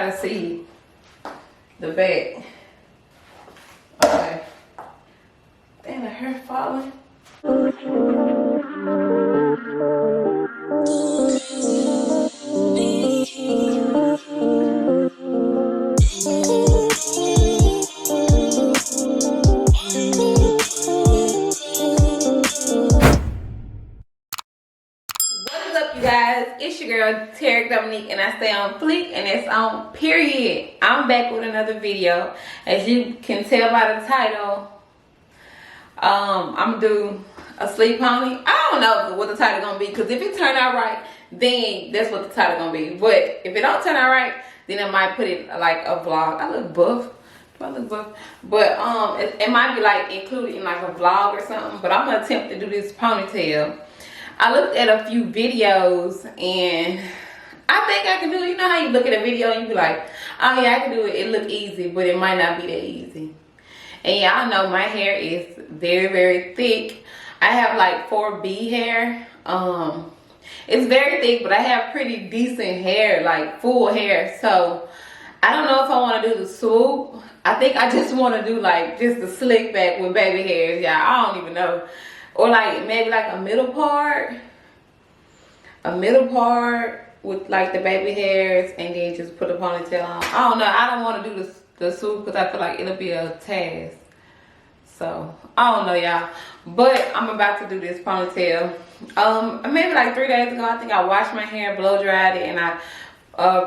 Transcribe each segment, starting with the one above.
gotta see the back. Okay. Damn, the hair falling. Guys, it's your girl Terry Dominique, and I stay on fleek, and it's on period. I'm back with another video. As you can tell by the title, I'm gonna do a sleep pony. I don't know what the title gonna be, because if it turn out right, then that's what the title gonna be. But if it don't turn out right, then I might put it like a vlog. I look buff. Do I look buff? But it might be like included in like a vlog or something. But I'm gonna attempt to do this ponytail. I looked at a few videos and I think I can do it. You know how you look at a video and you be like, oh yeah, I can do it. It look easy, but it might not be that easy. And y'all know my hair is very, very thick. I have like 4B hair. It's very thick, but I have pretty decent hair, like full hair. So I don't know if I want to do the swoop. I think I just want to do like just the slick back with baby hairs. Yeah, I don't even know. Or like maybe like a middle part with like the baby hairs, and then just put a ponytail on. I don't know. I don't want to do the swoop because I feel like it'll be a task. So I don't know, y'all. But I'm about to do this ponytail. Maybe like 3 days ago, I think I washed my hair, blow dried it, and I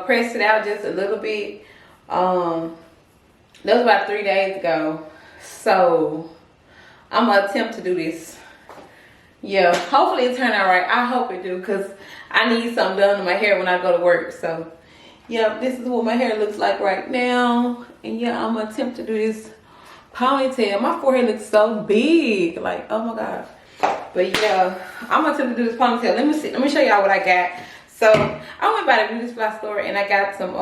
pressed it out just a little bit. That was about 3 days ago. So I'm gonna attempt to do this. Yeah, hopefully it turned out right. I hope it do, because I need something done to my hair when I go to work. So yeah, this is what my hair looks like right now. And yeah, I'm gonna attempt to do this ponytail. My forehead looks so big, like, oh my god. But yeah, I'm gonna attempt to do this ponytail. Let me show y'all what I got. So I went by the beauty supply store and I got some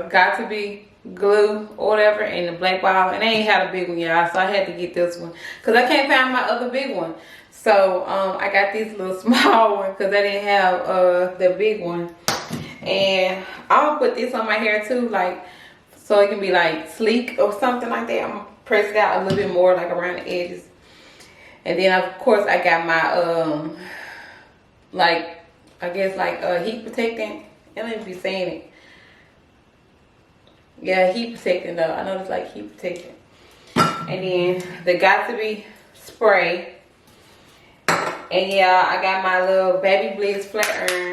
got to be glue or whatever in the black bottle, and I ain't had a big one, y'all, so I had to get this one because I can't find my other big one. So I got this little small one because I didn't have the big one. And I'll put this on my hair too, like, so it can be like sleek or something like that. I'm gonna press it out a little bit more, like around the edges. And then of course I got my like, I guess like heat protectant. I don't even be saying it. Yeah, heat protectant though. I know it's like heat protectant. And then the Got To Be spray. And yeah, I got my little Baby Bliss flat iron.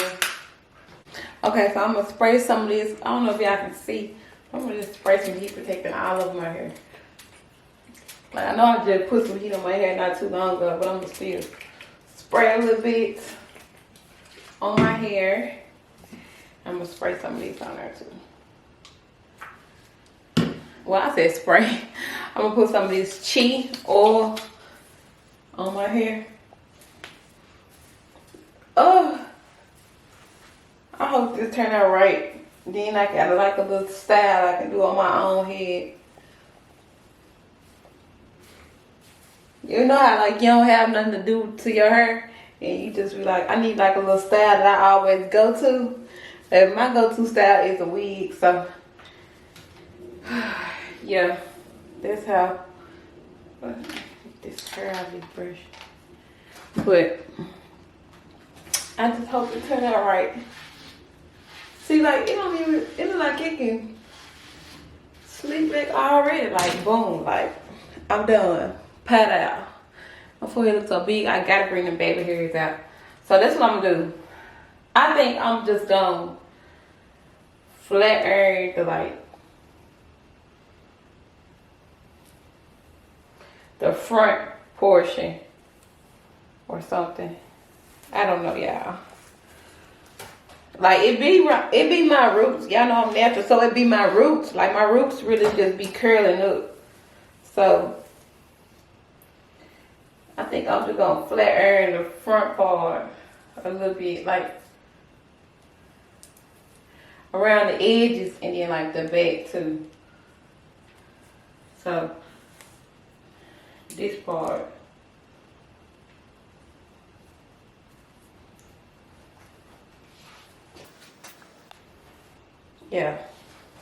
Okay, so I'm gonna spray some of this. I don't know if y'all can see. I'm gonna just spray some heat protectant all over my hair. Like, I know I just put some heat on my hair not too long ago, but I'm gonna still spray a little bit on my hair. I'm gonna spray some of these on there too. Well, I said spray. I'm gonna put some of this Chi oil on my hair. Oh, I hope this turned out right. Then I got like a little style I can do on my own head. You know how like you don't have nothing to do to your hair, and you just be like, I need like a little style that I always go to. And my go-to style is a wig, so yeah, that's how this hair I be brush. But I just hope it turned out right. See, like, it don't even, it look like it can sleep back already. Like, boom, like, I'm done. Pat out. My forehead looks so big, I gotta bring the baby hairs out. So that's what I'm gonna do. I think I'm just gonna flat iron the, like, the front portion or something. I don't know, y'all. Like, it be my roots. Y'all know I'm natural, so it be my roots. Like, my roots really just be curling up. So I think I'm just gonna flat iron the front part a little bit, like around the edges, and then like the back too. So this part. Yeah.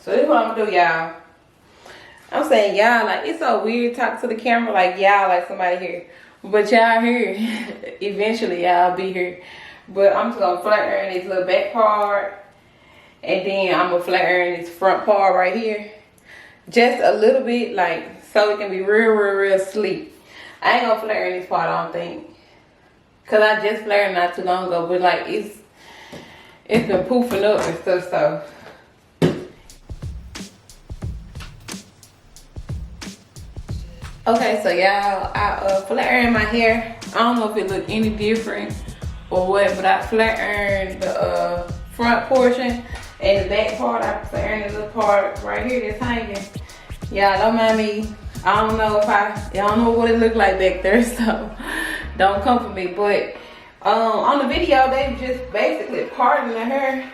So this is what I'm gonna do, y'all. I'm saying y'all, like, it's so weird talking to the camera like y'all, like somebody here. But y'all here. Eventually y'all be here. But I'm just gonna flat iron this little back part. And then I'm gonna flat iron this front part right here. Just a little bit, like, so it can be real sleek. I ain't gonna flat iron this part, I don't think. Cause I just flat ironed not too long ago. But like, it's been poofing up and stuff, so. Okay, so y'all, I flat ironed my hair. I don't know if it look any different or what, but I flat ironed the front portion and the back part. I flat ironed the little part right here that's hanging. Y'all don't mind me. I don't know if y'all don't know what it looked like back there, so don't come for me. But on the video, they just basically parting the hair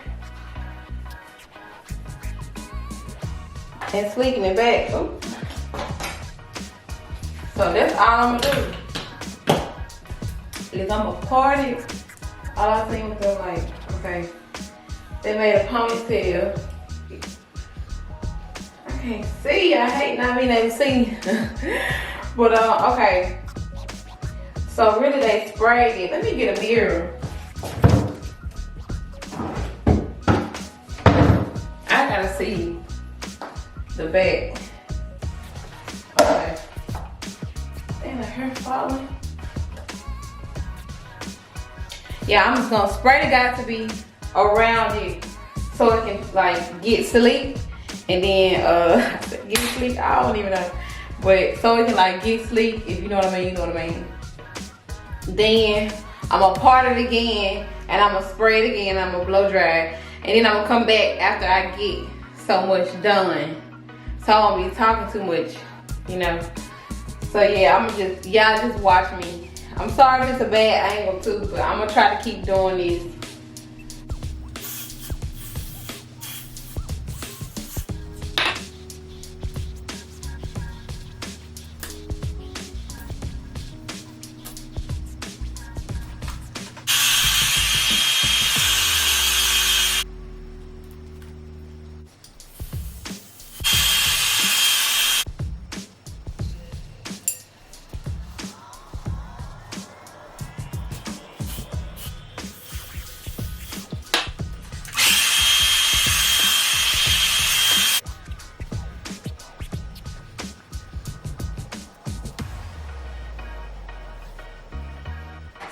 and sleeking it back. Ooh. So that's all I'm gonna do. Is I'm gonna part it. All I seen was them like, okay, they made a ponytail. I can't see. I hate not being able to see. But okay. So really, they sprayed it. Let me get a mirror. I gotta see the back. Okay. And the hair falling. Yeah, I'm just gonna spray the guy to be around it so it can like get sleek. And then get sleek, I don't even know. But so it can like get sleek, if you know what I mean, you know what I mean. Then I'm gonna part it again and I'm gonna spray it again, I'm gonna blow dry. And then I'm gonna come back after I get so much done. So I won't be talking too much, you know. So yeah, I'm just, y'all just watch me. I'm sorry if it's a bad angle too, but I'm gonna try to keep doing this.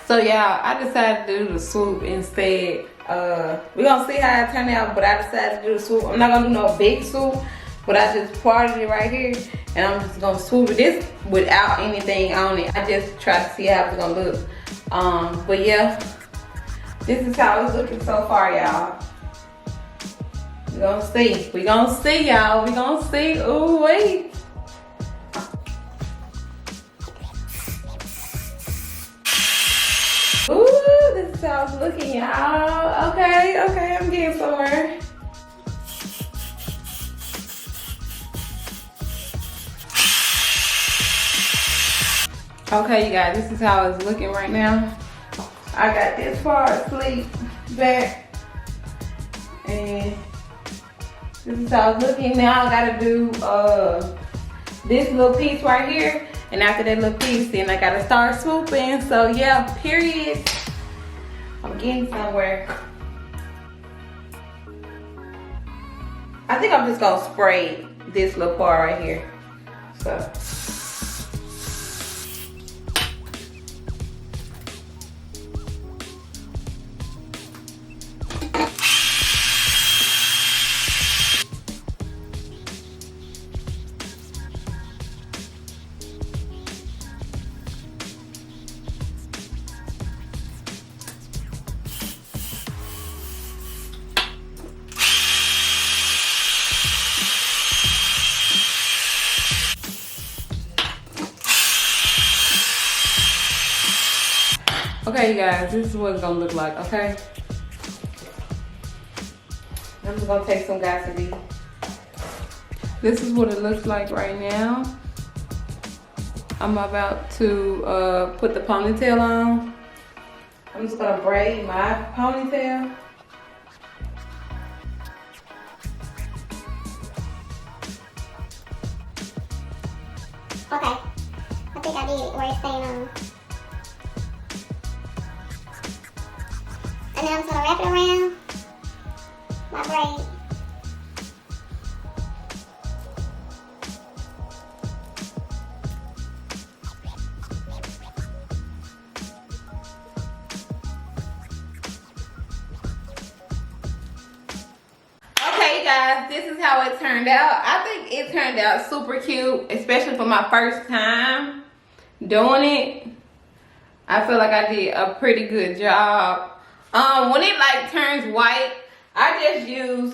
So y'all, I decided to do the swoop instead. We're gonna see how it turned out, but I decided to do the swoop. I'm not gonna do no big swoop, but I just parted it right here, and I'm just gonna swoop it this without anything on it. I just try to see how it's gonna look. But yeah, this is how it's looking so far, y'all. We're gonna see. We're gonna see, y'all. We're gonna see. Ooh, wait. Ooh, this is how it's looking, y'all. Okay, I'm getting somewhere. Okay, you guys, this is how it's looking right now. I got this part sleek back, and this is how it's looking. Now I gotta do this little piece right here. And after that little piece, then I gotta start swooping. So yeah, period. I'm getting somewhere. I think I'm just gonna spray this little part right here. So. Okay, you guys, this is what it's gonna look like, okay? I'm just gonna take some Gatsby. This is what it looks like right now. I'm about to put the ponytail on. I'm just gonna braid my ponytail. Okay. I think I did it where it's staying on. And then I'm just gonna wrap it around my braid. Okay guys, this is how it turned out. I think it turned out super cute, especially for my first time doing it. I feel like I did a pretty good job. When it like turns white, I just use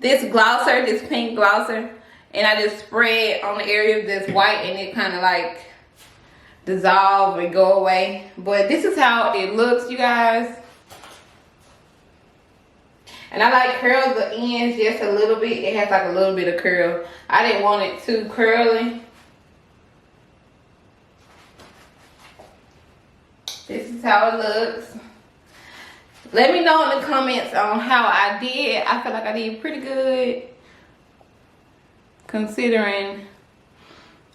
this glosser, this pink glosser, and I just spray on the area that's white, and it kind of like dissolve and go away. But this is how it looks, you guys. And I like curl the ends just a little bit. It has like a little bit of curl. I didn't want it too curly. This is how it looks. Let me know in the comments on how I did. I feel like I did pretty good, considering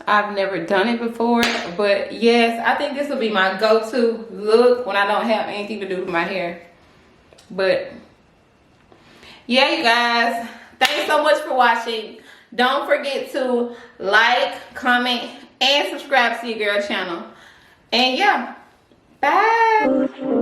I've never done it before. But yes, I think this will be my go-to look when I don't have anything to do with my hair. But yeah, you guys, thanks so much for watching. Don't forget to like, comment, and subscribe to your girl channel. And yeah, bye.